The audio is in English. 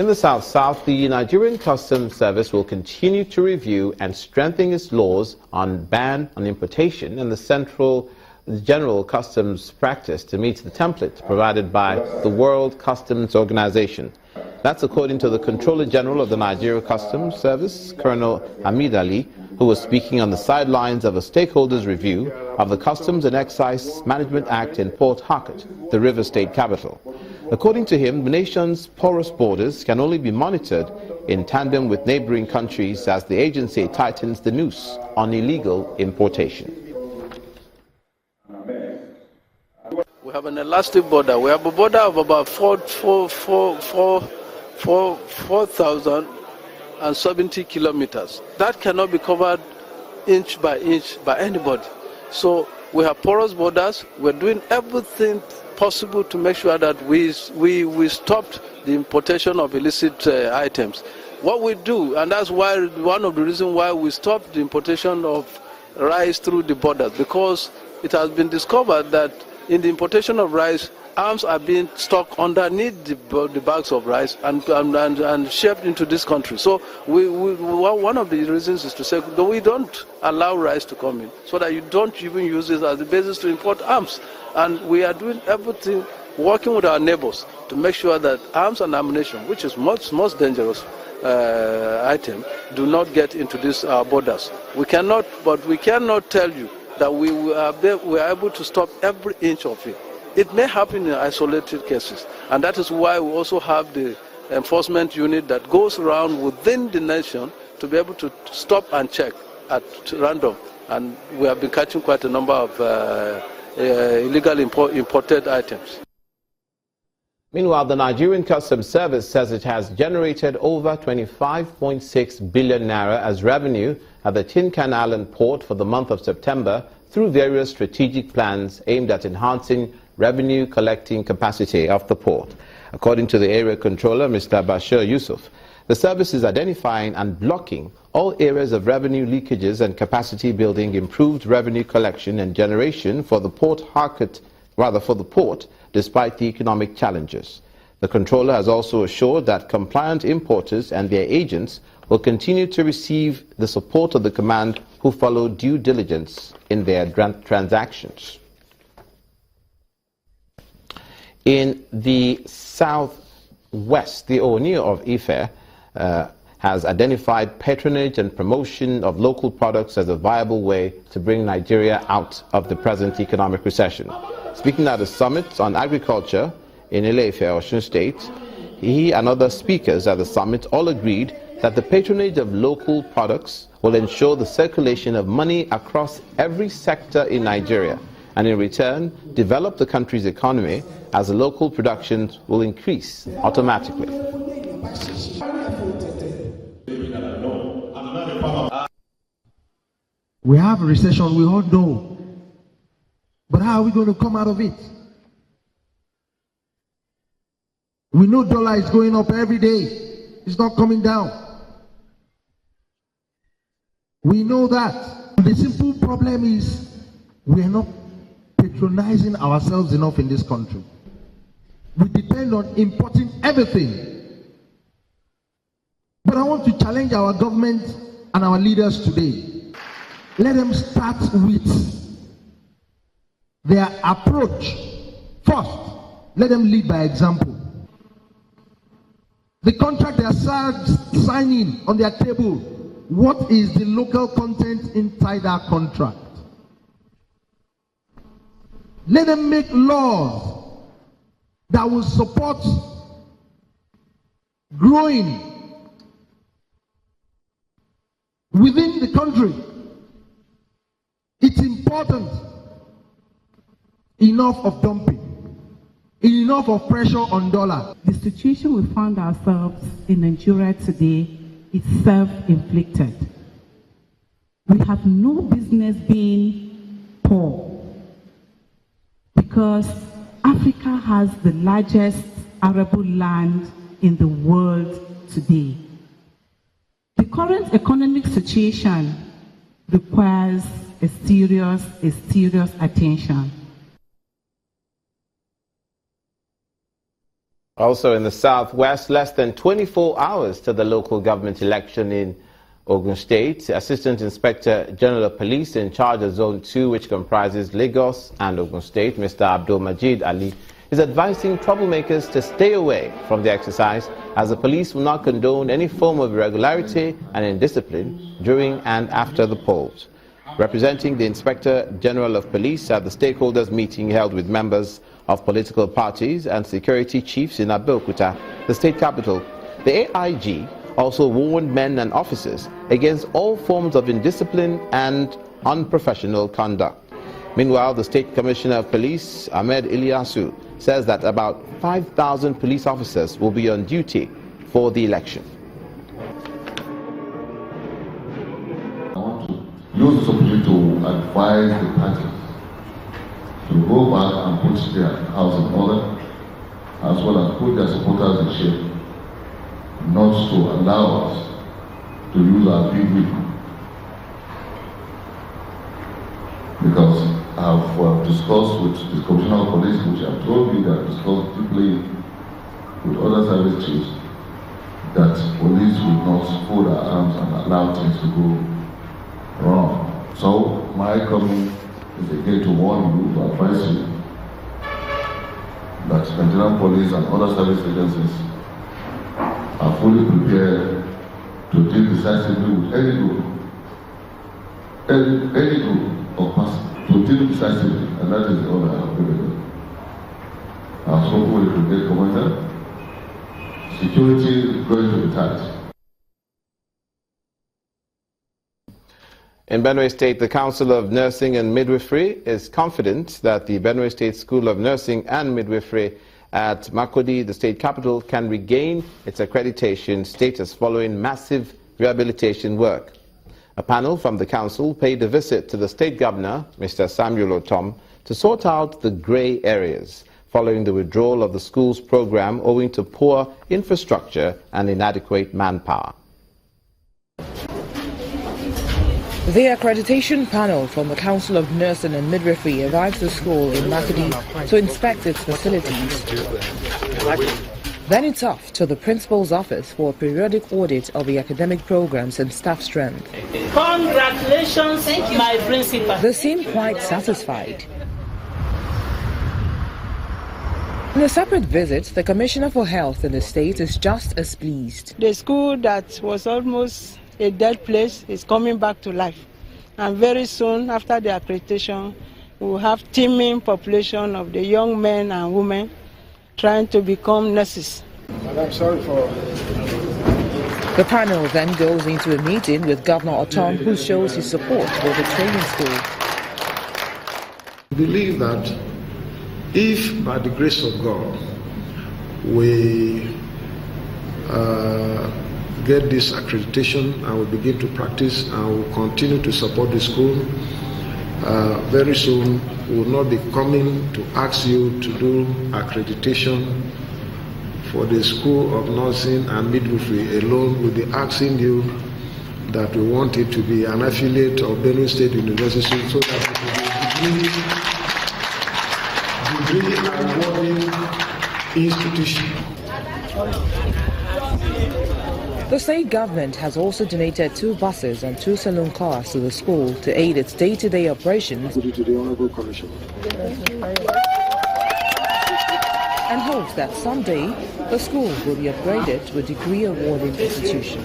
In the South, the Nigerian Customs Service will continue to review and strengthen its laws on ban on importation and the general customs practice to meet the template provided by the World Customs Organization. That's according to the Controller General of the Nigeria Customs Service, Colonel Hamid Ali, who was speaking on the sidelines of a stakeholders review of the Customs and Excise Management Act in Port Harcourt, the River State capital. According to him, the nation's porous borders can only be monitored in tandem with neighboring countries as the agency tightens the noose on illegal importation. We have an elastic border. We have a border of about 4,070 kilometers. That cannot be covered inch by inch by anybody. So we have porous borders. We're doing everything possible to make sure that we stopped the importation of illicit items. What we do, and that's why one of the reasons why we stopped the importation of rice through the borders, because it has been discovered that in the importation of rice, arms are being stocked underneath the bags of rice and shipped into this country. So one of the reasons is to say that we don't allow rice to come in, so that you don't even use it as the basis to import arms. And we are doing everything, working with our neighbors to make sure that arms and ammunition, which is most dangerous item, do not get into these borders. We cannot tell you that we are able to stop every inch of it. It may happen in isolated cases, and that is why we also have the enforcement unit that goes around within the nation to be able to stop and check at random. And we have been catching quite a number of illegally imported items. Meanwhile, the Nigerian Customs Service says it has generated over 25.6 billion naira as revenue at the Tin Can Island port for the month of September through various strategic plans aimed at enhancing revenue collecting capacity of the port. According to the area controller, Mr. Bashir Yusuf, the service is identifying and blocking all areas of revenue leakages and capacity building, improved revenue collection and generation for the port despite the economic challenges. The controller has also assured that compliant importers and their agents will continue to receive the support of the command who follow due diligence in their transactions. In the southwest, the Ooni of Ife has identified patronage and promotion of local products as a viable way to bring Nigeria out of the present economic recession. Speaking at a summit on agriculture in Ile-Ife, Osun State, he and other speakers at the summit all agreed that the patronage of local products will ensure the circulation of money across every sector in Nigeria, and in return develop the country's economy as the local productions will increase automatically. We have a recession, we all know. But how are we going to come out of it? We know dollar is going up every day. It's not coming down. We know that. The simple problem is we are not patronizing ourselves enough in this country. We depend on importing everything. But I want to challenge our government and our leaders today. Let them start with their approach first. Let them lead by example. The contract they are signing on their table, what is the local content inside that contract? Let them make laws that will support growing within the country. It's important. Enough of dumping. Enough of pressure on dollar. The situation we found ourselves in Nigeria today is self-inflicted. We have no business being poor because Africa has the largest arable land in the world today. The current economic situation requires a serious attention. Also in the southwest, less than 24 hours to the local government election in Ogun State, Assistant Inspector General of Police in charge of Zone 2, which comprises Lagos and Ogun State, Mr. Abdul Majid Ali, is advising troublemakers to stay away from the exercise, as the police will not condone any form of irregularity and indiscipline during and after the polls. Representing the Inspector General of Police at the stakeholders meeting held with members of political parties and security chiefs in Abeokuta, the state capital, the AIG also warned men and officers against all forms of indiscipline and unprofessional conduct. Meanwhile, the State Commissioner of Police, Ahmed Ilyasu, says that about 5,000 police officers will be on duty for the election. I want to use this opportunity to advise the parties to go back and put their house in order, as well as put their supporters in shape, not to allow us to use our big weapon. Because I have discussed with the Commissioner of Police, which I have told you that I discussed deeply with other service chiefs, that police will not fold our arms and allow things to go wrong. So my coming is again to warn you, to advise you, that Nigerian police and other service agencies are fully prepared to deal decisively with any group, any group of persons, to deal decisively, and that is all I have given. I have spoken with the brigade commander. Security is going to be tight. In Benue State, the Council of Nursing and Midwifery is confident that the Benue State School of Nursing and Midwifery at Makurdi, the state capital, can regain its accreditation status following massive rehabilitation work. A panel from the council paid a visit to the state governor, Mr. Samuel Otom, to sort out the grey areas following the withdrawal of the school's program owing to poor infrastructure and inadequate manpower. The accreditation panel from the Council of Nursing and Midwifery arrived at the school in Makurdi to inspect its facilities. Then it's off to the principal's office for a periodic audit of the academic programs and staff strength. Congratulations, my principal. They seem quite satisfied. In a separate visit, the Commissioner for Health in the state is just as pleased. The school that was almost a dead place is coming back to life. And very soon after the accreditation, we will have teeming population of the young men and women trying to become nurses. And I'm sorry for... The panel then goes into a meeting with Governor Otom, who shows his support for the training school. I believe that if by the grace of God we get this accreditation and we begin to practice and we continue to support the school, very soon we will not be coming to ask you to do accreditation for the School of Nursing and Midwifery alone. We'll be asking you that we want it to be an affiliate of Benue State University so that it will be a degree awarding institution. The state government has also donated 2 buses and 2 saloon cars to the school to aid its day-to-day operations To the Honorable Commissioner. and hopes that someday the school will be upgraded to a degree awarding institution.